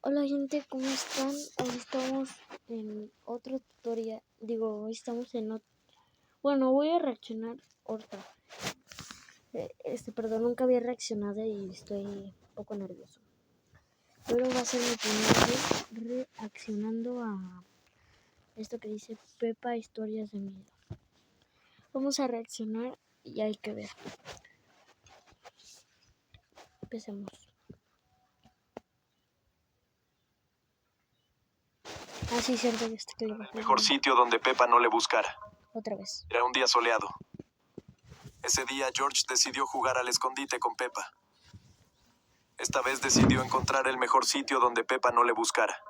Hola gente, ¿cómo están? Hoy estamos en otro tutorial, hoy estamos en bueno, voy a reaccionar ahorita. Perdón, nunca había reaccionado y estoy un poco nervioso. Pero va a ser mi primera vez reaccionando a esto que dice Pepa Historias de Miedo. Vamos a reaccionar y hay que ver. Empecemos. Sí, cierto, que le bajé. El mejor sitio donde Pepa no le buscara. Otra vez. Era un día soleado. Ese día George decidió jugar al escondite con Pepa. Esta vez decidió encontrar el mejor sitio donde Pepa no le buscara.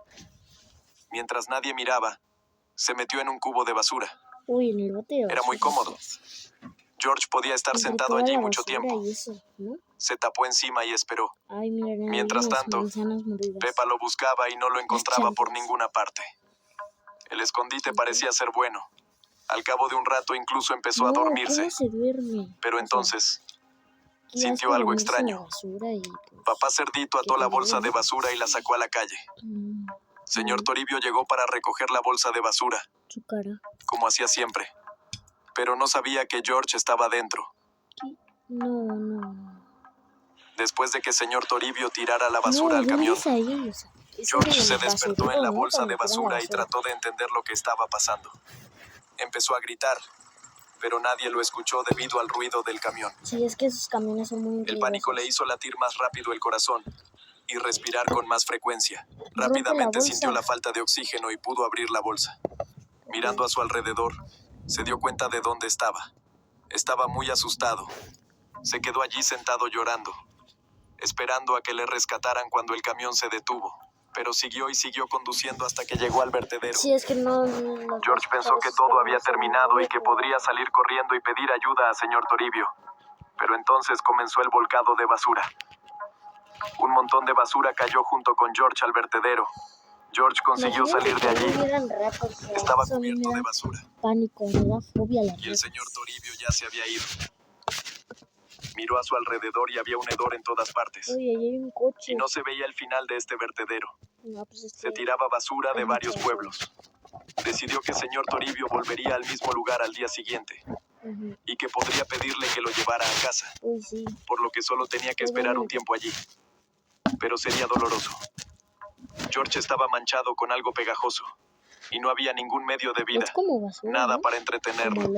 Mientras nadie miraba, se metió en un cubo de basura. Uy, en el bote de basura. Era muy cómodo. George podía estar sentado allí mucho tiempo. Eso, ¿no? Se tapó encima y esperó. Ay, miren, Mientras tanto, Pepa lo buscaba y no lo encontraba por ninguna parte. El escondite parecía ser bueno. Al cabo de un rato incluso empezó a dormirse. ¿Cómo se duerme? Pero entonces sintió algo extraño. Papá Cerdito ató la bolsa de basura y la sacó a la calle. Señor Toribio llegó para recoger la bolsa de basura, su cara, como hacía siempre. Pero no sabía que George estaba dentro. No. Después de que señor Toribio tirara la basura al camión, George se despertó en la bolsa de basura y trató de entender lo que estaba pasando. Empezó a gritar, pero nadie lo escuchó debido al ruido del camión. Sí, es que esos camiones son muy ruidosos. El pánico le hizo latir más rápido el corazón y respirar con más frecuencia. Rápidamente sintió la falta de oxígeno y pudo abrir la bolsa. Mirando a su alrededor, se dio cuenta de dónde estaba. Estaba muy asustado. Se quedó allí sentado llorando, esperando a que le rescataran cuando el camión se detuvo. Pero siguió conduciendo hasta que llegó al vertedero. Sí, es que no George pensó que todo había terminado y que podría salir corriendo y pedir ayuda a señor Toribio. Pero entonces comenzó el volcado de basura. Un montón de basura cayó junto con George al vertedero. George consiguió salir de allí. Estaba cubierto de basura. Pánico, me da fobia la y el señor Toribio ya se había ido. Miró a su alrededor y había un hedor en todas partes. Uy, ahí hay un coche. Y no se veía el final de este vertedero. Pues se tiraba basura de varios pueblos. Decidió que señor Toribio volvería al mismo lugar al día siguiente. Y que podría pedirle que lo llevara a casa. Sí. Por lo que solo tenía que esperar un tiempo allí. Pero sería doloroso. George estaba manchado con algo pegajoso. Y no había ningún medio de vida. Es como basura, nada, ¿no? Para entretenerlo.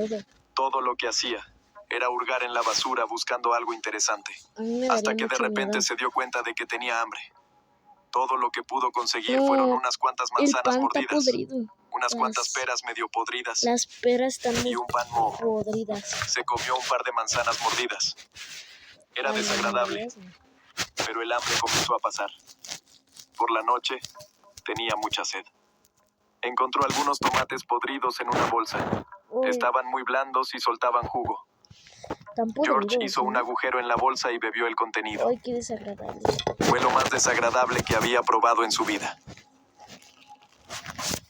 Todo lo que hacía era hurgar en la basura buscando algo interesante. Hasta que de repente se dio cuenta de que tenía hambre. Todo lo que pudo conseguir fueron unas cuantas manzanas mordidas, unas cuantas peras medio podridas. Las peras están y un pan moho. podridas. Se comió un par de manzanas mordidas. Era desagradable, pero el hambre comenzó a pasar. Por la noche, tenía mucha sed. Encontró algunos tomates podridos en una bolsa. Estaban muy blandos y soltaban jugo. George hizo un agujero en la bolsa y bebió el contenido. ¡Ay, qué desagradable! Fue lo más desagradable que había probado en su vida.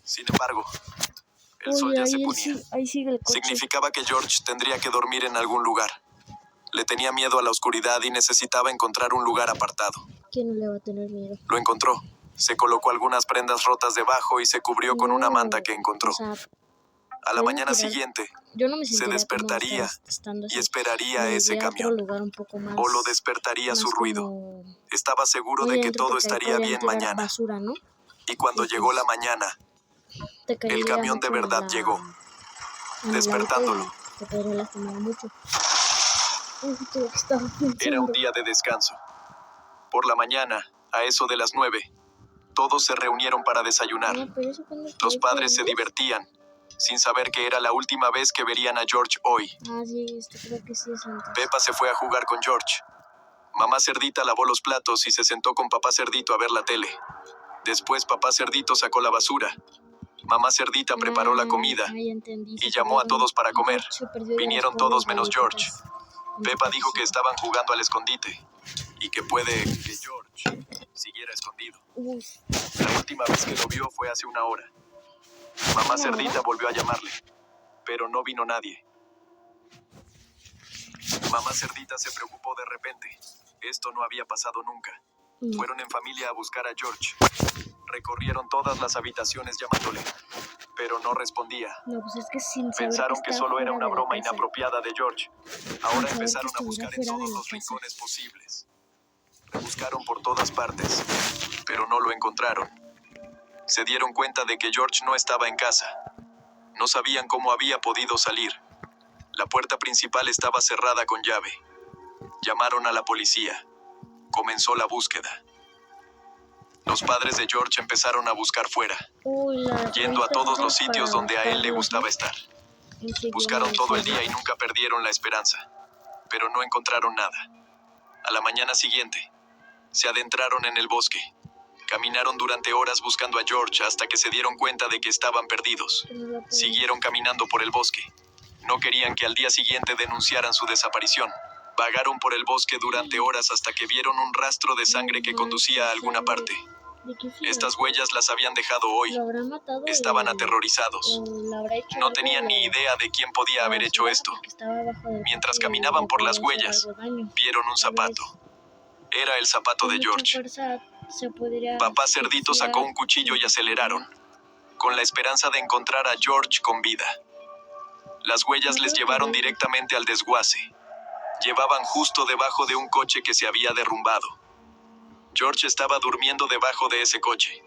Sin embargo, el sol ya se ponía. Ahí sigue el coche. Significaba que George tendría que dormir en algún lugar. Le tenía miedo a la oscuridad y necesitaba encontrar un lugar apartado. ¿Quién no le va a tener miedo? Lo encontró. Se colocó algunas prendas rotas debajo y se cubrió con una manta que encontró. A la mañana siguiente, se despertaría y esperaría ese camión. O lo despertaría su ruido. Estaba seguro de que todo estaría bien mañana. Y cuando llegó la mañana, el camión de verdad llegó, despertándolo. Era un día de descanso. Por la mañana, a eso de las 9, todos se reunieron para desayunar. Los padres se divertían, sin saber que era la última vez que verían a George hoy. Creo que sí es antes. Pepa se fue a jugar con George. Mamá Cerdita lavó los platos y se sentó con papá Cerdito a ver la tele. Después papá Cerdito sacó la basura. Mamá Cerdita preparó la comida y llamó a todos para comer. Vinieron todos menos George. Pepa dijo que estaban jugando al escondite y que puede que George siguiera escondido. La última vez que lo vio fue hace una hora. Mamá Cerdita volvió a llamarle, pero no vino nadie. Mamá Cerdita se preocupó de repente. Esto no había pasado nunca. Fueron en familia a buscar a George. Recorrieron todas las habitaciones llamándole, pero no respondía. No, pues es que sin saber Pensaron que solo era una broma casa. inapropiada de George. Ahora Sin empezaron saber que a buscar en estuviera fuera todos de la los casa. rincones posibles. Buscaron por todas partes, pero no lo encontraron. Se dieron cuenta de que George no estaba en casa. No sabían cómo había podido salir. La puerta principal estaba cerrada con llave. Llamaron a la policía. Comenzó la búsqueda. Los padres de George empezaron a buscar fuera, yendo a todos los sitios donde a él le gustaba estar. Buscaron todo el día y nunca perdieron la esperanza, pero no encontraron nada. A la mañana siguiente, se adentraron en el bosque. Caminaron durante horas buscando a George hasta que se dieron cuenta de que estaban perdidos. Siguieron caminando por el bosque. No querían que al día siguiente denunciaran su desaparición. Vagaron por el bosque durante horas hasta que vieron un rastro de sangre que conducía a alguna parte. Estas huellas las habían dejado hoy. Estaban aterrorizados. No tenían ni idea de quién podía haber hecho esto. Mientras caminaban por las huellas, vieron un zapato. Era el zapato de George. Papá Cerdito sacó un cuchillo y aceleraron, con la esperanza de encontrar a George con vida. Las huellas les llevaron directamente al desguace. Llevaban justo debajo de un coche que se había derrumbado. George estaba durmiendo debajo de ese coche.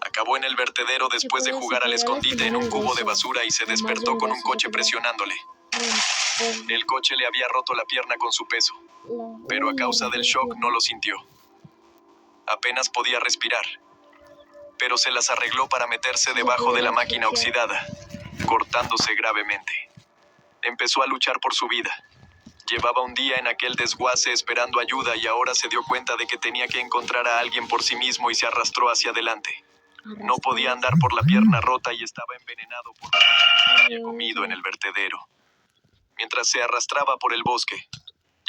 Acabó en el vertedero después de jugar al escondite en un cubo de basura y se despertó con un coche presionándole. El coche le había roto la pierna con su peso, pero a causa del shock no lo sintió. Apenas podía respirar, pero se las arregló para meterse debajo de la máquina oxidada, cortándose gravemente. Empezó a luchar por su vida. Llevaba un día en aquel desguace esperando ayuda y ahora se dio cuenta de que tenía que encontrar a alguien por sí mismo y se arrastró hacia adelante. No podía andar por la pierna rota y estaba envenenado por lo que había comido en el vertedero. Mientras se arrastraba por el bosque,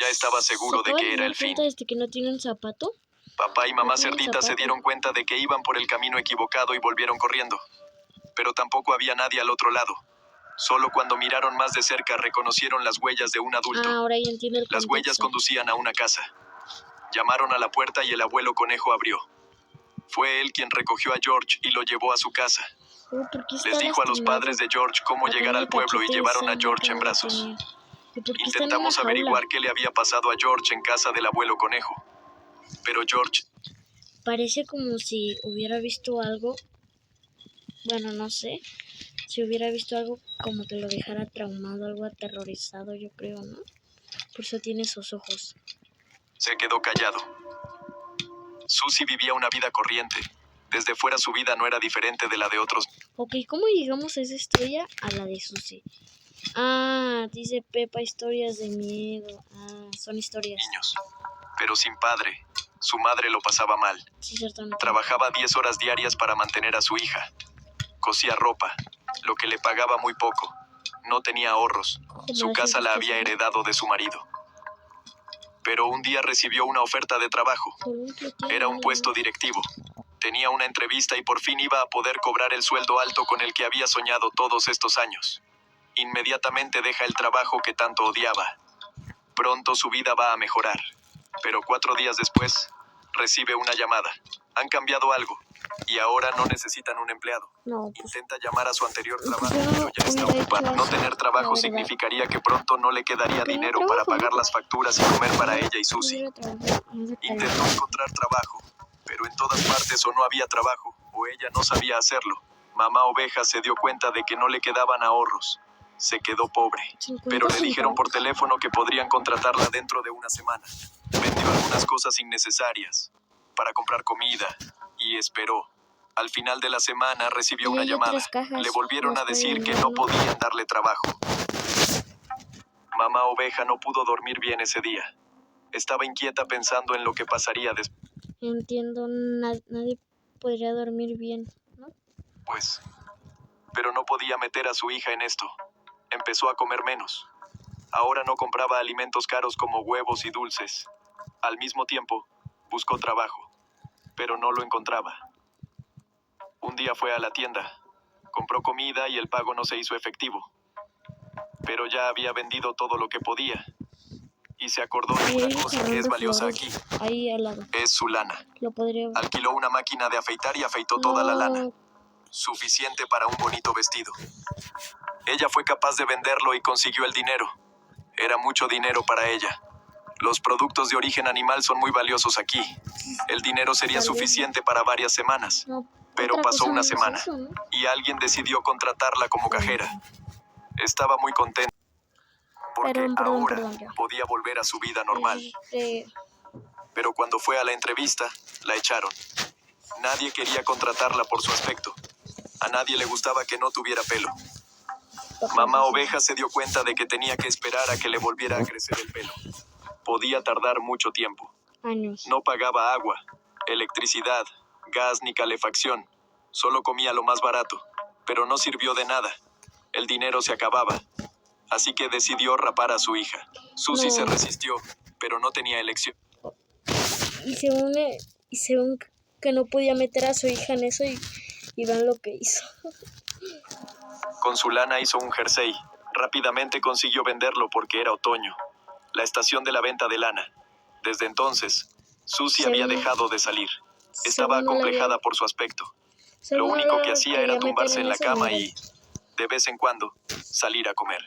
ya estaba seguro de que era el fin. Que no tiene un zapato? Papá y mamá Cerdita se dieron cuenta de que iban por el camino equivocado y volvieron corriendo. Pero tampoco había nadie al otro lado. Solo cuando miraron más de cerca reconocieron las huellas de un adulto. Ahora ya entiendo el contexto. Las huellas conducían a una casa. Llamaron a la puerta y el abuelo conejo abrió. Fue él quien recogió a George y lo llevó a su casa. Les dijo a los padres de George cómo llegar al pueblo y llevaron a George en brazos. Intentamos averiguar qué le había pasado a George en casa del abuelo conejo. Pero George... Parece como si hubiera visto algo. Bueno, no sé. Si hubiera visto algo como que lo dejara traumado, algo aterrorizado, yo creo, ¿no? Por eso tiene esos ojos. Se quedó callado. Susie vivía una vida corriente. Desde fuera su vida no era diferente de la de otros. Ok, ¿cómo llegamos a esa historia? A la de Susie. Ah, dice Pepa, historias de miedo. Ah, son historias. Niños. Pero sin padre. Su madre lo pasaba mal. Sí, ciertamente. Trabajaba 10 horas diarias para mantener a su hija. Cosía ropa, lo que le pagaba muy poco. No tenía ahorros. Su casa la había heredado de su marido. Pero un día recibió una oferta de trabajo. Era un puesto directivo. Tenía una entrevista y por fin iba a poder cobrar el sueldo alto con el que había soñado todos estos años. Inmediatamente deja el trabajo que tanto odiaba. Pronto su vida va a mejorar. Pero 4 días después, recibe una llamada. Han cambiado algo. Y ahora no necesitan un empleado. No, pues, Intenta llamar a su anterior trabajo, pero ya está ocupado. No tener trabajo significaría que pronto no le quedaría dinero para pagar las facturas y comer para ella y Susie. Intentó encontrar trabajo, pero en todas partes o no había trabajo, o ella no sabía hacerlo. Mamá Oveja se dio cuenta de que no le quedaban ahorros. Se quedó pobre, pero le dijeron por teléfono que podrían contratarla dentro de una semana. Vendió algunas cosas innecesarias para comprar comida y esperó. Al final de la semana recibió una llamada. Le volvieron a decir que no podían darle trabajo. Mamá Oveja no pudo dormir bien ese día. Estaba inquieta pensando en lo que pasaría después. Entiendo, nadie podría dormir bien, ¿no? Pero no podía meter a su hija en esto. Empezó a comer menos. Ahora no compraba alimentos caros como huevos y dulces. Al mismo tiempo, buscó trabajo, pero no lo encontraba. Un día fue a la tienda, compró comida y el pago no se hizo efectivo. Pero ya había vendido todo lo que podía. y se acordó de Y una hay cosa que es valiosa aquí. ahí al lado. Es su lana. Lo podría... Alquiló una máquina de afeitar y afeitó toda la lana. Suficiente para un bonito vestido. Ella fue capaz de venderlo y consiguió el dinero. Era mucho dinero para ella. Los productos de origen animal son muy valiosos aquí. El dinero sería suficiente para varias semanas. Pero pasó una semana y alguien decidió contratarla como cajera. Estaba muy contenta porque ahora podía volver a su vida normal. Pero cuando fue a la entrevista, la echaron. Nadie quería contratarla por su aspecto. A nadie le gustaba que no tuviera pelo. Mamá Oveja se dio cuenta de que tenía que esperar a que le volviera a crecer el pelo. Podía tardar mucho tiempo. Años. No pagaba agua, electricidad, gas ni calefacción. Solo comía lo más barato, pero no sirvió de nada. El dinero se acababa. Así que decidió rapar a su hija. Susie se resistió, pero no tenía elección. Y según que no podía meter a su hija en eso y vean lo que hizo. Con su lana hizo un jersey. Rápidamente consiguió venderlo porque era otoño. La estación de la venta de lana. Desde entonces, Susie había dejado de salir. Estaba acomplejada por su aspecto. Lo único que hacía era tumbarse en la cama y, de vez en cuando, salir a comer.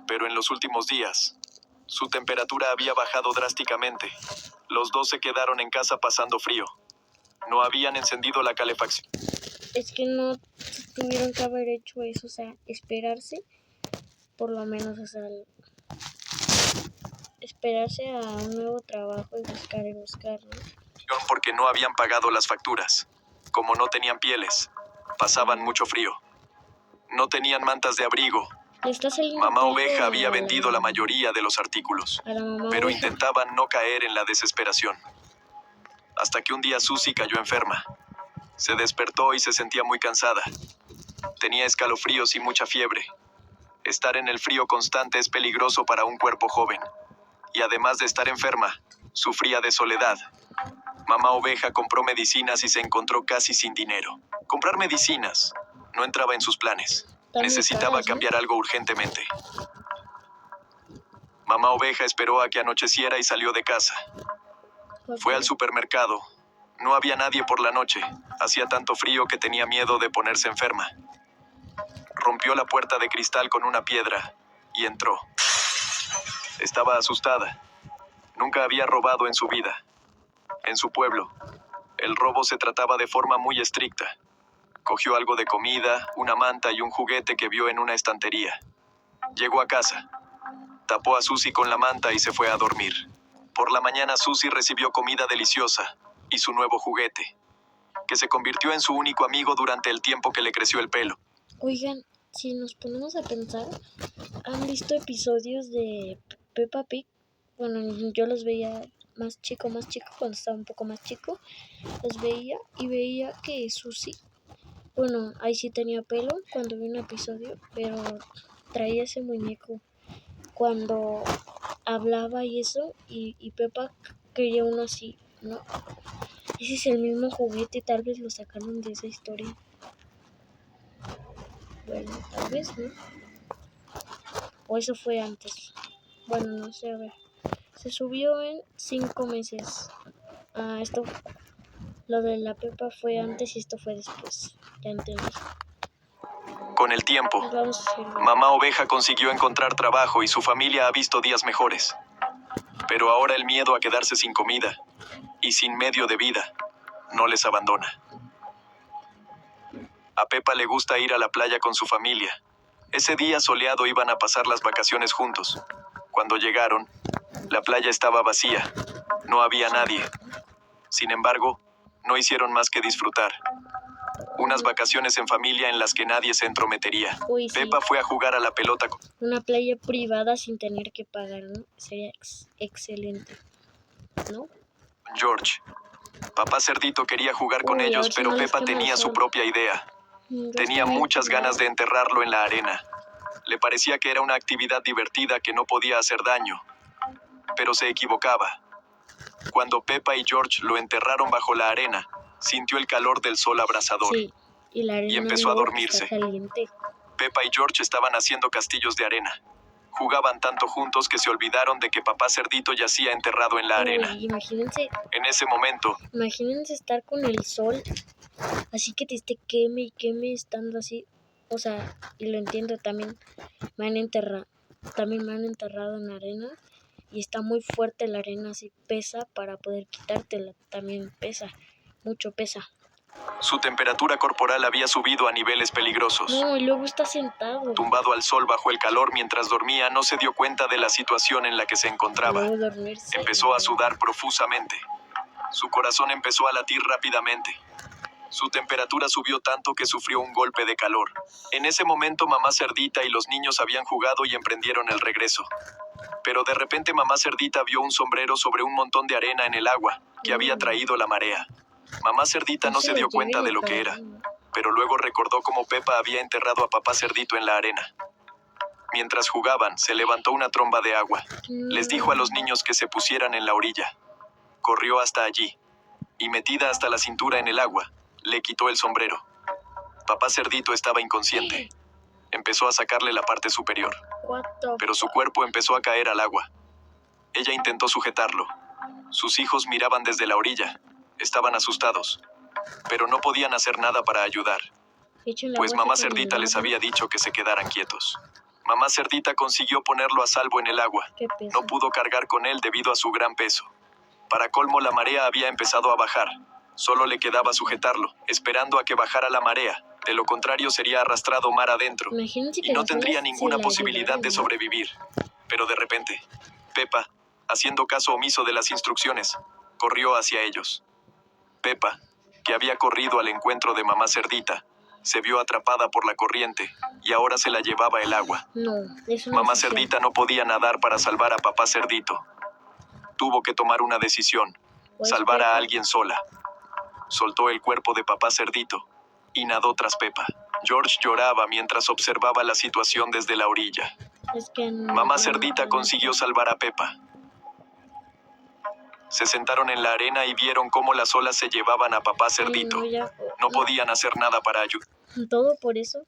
Pero en los últimos días, su temperatura había bajado drásticamente. Los dos se quedaron en casa pasando frío. No habían encendido la calefacción. Es que no tuvieron que haber hecho eso, o sea, esperarse, por lo menos, o sea, esperarse a un nuevo trabajo y buscar, ¿no? Porque no habían pagado las facturas. Como no tenían pieles, pasaban mucho frío. No tenían mantas de abrigo. Mamá Oveja había vendido la mayoría de los artículos, pero intentaban no caer en la desesperación. Hasta que un día Susie cayó enferma. Se despertó y se sentía muy cansada. Tenía escalofríos y mucha fiebre. Estar en el frío constante es peligroso para un cuerpo joven. Y además de estar enferma, sufría de soledad. Mamá Oveja compró medicinas y se encontró casi sin dinero. Comprar medicinas no entraba en sus planes. Necesitaba cambiar algo urgentemente. Mamá Oveja esperó a que anocheciera y salió de casa. Fue al supermercado. No había nadie por la noche. Hacía tanto frío que tenía miedo de ponerse enferma. Rompió la puerta de cristal con una piedra y entró. Estaba asustada. Nunca había robado en su vida. En su pueblo, el robo se trataba de forma muy estricta. Cogió algo de comida, una manta y un juguete que vio en una estantería. Llegó a casa. Tapó a Susie con la manta y se fue a dormir. Por la mañana Susie recibió comida deliciosa y su nuevo juguete, que se convirtió en su único amigo durante el tiempo que le creció el pelo. Oigan, si nos ponemos a pensar, ¿han visto episodios de Peppa Pig? Bueno, yo los veía más chico, cuando estaba un poco más chico, los veía y veía que Susie, bueno, ahí sí tenía pelo cuando vi un episodio, pero traía ese muñeco cuando hablaba y eso, y Peppa quería uno así, ¿no? Ese es el mismo juguete, tal vez lo sacaron de esa historia. Bueno, tal vez, ¿no? O eso fue antes. Bueno, no sé, a ver. Se subió en 5 meses. Esto, lo de la Peppa fue antes y esto fue después. Ya entendí. Con el tiempo, Mamá Oveja consiguió encontrar trabajo y su familia ha visto días mejores. Pero ahora el miedo a quedarse sin comida y sin medio de vida no les abandona. A Peppa le gusta ir a la playa con su familia. Ese día soleado iban a pasar las vacaciones juntos. Cuando llegaron, la playa estaba vacía. No había nadie. Sin embargo, no hicieron más que disfrutar. Unas vacaciones en familia en las que nadie se entrometería. Uy, sí. Peppa fue a jugar a la pelota con una playa privada sin tener que pagar, ¿no? Sería excelente, ¿no? George. Papá Cerdito quería jugar con ellos, pero Peppa tenía su propia idea. Tenía muchas ganas de enterrarlo en la arena. Le parecía que era una actividad divertida que no podía hacer daño. Pero se equivocaba. Cuando Peppa y George lo enterraron bajo la arena, sintió el calor del sol abrasador. Sí, y la arena y empezó a dormirse. Peppa y George estaban haciendo castillos de arena. Jugaban tanto juntos que se olvidaron de que papá cerdito yacía enterrado en la arena. Imagínense En ese momento, estar con el sol, así que te esté queme y queme estando así. O sea, y lo entiendo, también me han enterrado en la arena y está muy fuerte la arena, así pesa para poder quitártela, también mucho pesa. su temperatura corporal había subido a niveles peligrosos. No, y luego está sentado. Tumbado al sol bajo el calor mientras dormía, no se dio cuenta de la situación en la que se encontraba. Empezó a sudar profusamente. Su corazón empezó a latir rápidamente. Su temperatura subió tanto que sufrió un golpe de calor. En ese momento, mamá cerdita y los niños habían jugado y emprendieron el regreso. Pero de repente mamá cerdita vio un sombrero sobre un montón de arena en el agua que había traído la marea. Mamá cerdita no se dio cuenta de lo que era, pero luego recordó cómo Pepa había enterrado a papá cerdito en la arena. Mientras jugaban, se levantó una tromba de agua. Les dijo a los niños que se pusieran en la orilla. Corrió hasta allí, y metida hasta la cintura en el agua, le quitó el sombrero. Papá cerdito estaba inconsciente. Empezó a sacarle la parte superior, pero su cuerpo empezó a caer al agua. Ella intentó sujetarlo. Sus hijos miraban desde la orilla. Estaban asustados, pero no podían hacer nada para ayudar, pues mamá cerdita les había dicho que se quedaran quietos. Mamá cerdita consiguió ponerlo a salvo en el agua. No pudo cargar con él debido a su gran peso. Para colmo, la marea había empezado a bajar. Solo le quedaba sujetarlo, esperando a que bajara la marea. De lo contrario, sería arrastrado mar adentro y no tendría ninguna posibilidad de sobrevivir. Pero de repente, Pepa, haciendo caso omiso de las instrucciones, corrió hacia ellos. Pepa, que había corrido al encuentro de mamá cerdita, se vio atrapada por la corriente y ahora se la llevaba el agua. Mamá cerdita no podía nadar para salvar a papá cerdito. Tuvo que tomar una decisión, salvar a alguien sola. Soltó el cuerpo de papá cerdito y nadó tras Pepa. George lloraba mientras observaba la situación desde la orilla. Mamá cerdita consiguió salvar a Pepa. Se sentaron en la arena y vieron cómo las olas se llevaban a papá cerdito. No podían hacer nada para ayudar. Todo por eso,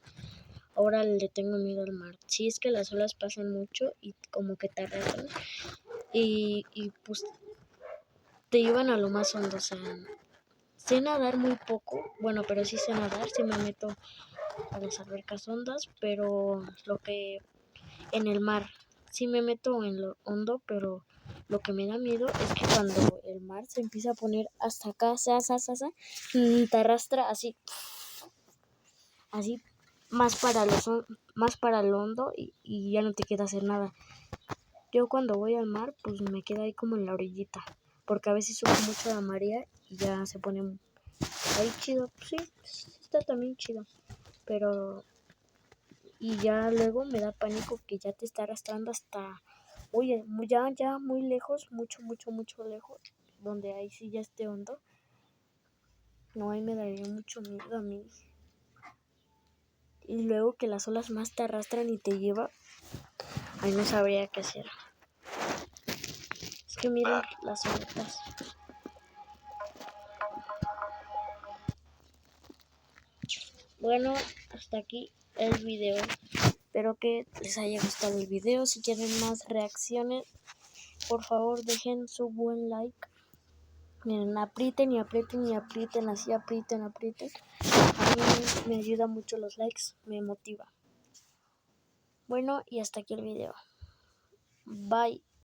ahora le tengo miedo al mar. Sí, es que las olas pasan mucho y como que te arrastran y pues te llevan a lo más hondo. O sea, sé nadar muy poco, bueno, pero sí sé nadar, sí me meto a las albercas hondas, pero lo que en el mar, sí me meto en lo hondo, pero lo que me da miedo es que cuando el mar se empieza a poner hasta acá, te arrastra así más para lo hondo y ya no te queda hacer nada. Yo cuando voy al mar, pues me quedo ahí como en la orillita, porque a veces sube mucho la marea y ya se pone ahí chido. Sí, está también chido, pero y ya luego me da pánico que ya te está arrastrando hasta, oye, ya muy lejos, mucho lejos, donde ahí sí ya esté hondo. No, ahí me daría mucho miedo a mí. Y luego que las olas más te arrastran y te llevan, ahí no sabría qué hacer. Es que miren las olas. Bueno, hasta aquí el video. Espero que les haya gustado el video. Si quieren más reacciones, por favor dejen su buen like. Miren, aprieten, así aprieten. A mí me ayuda mucho los likes, me motiva. Bueno, y hasta aquí el video. Bye.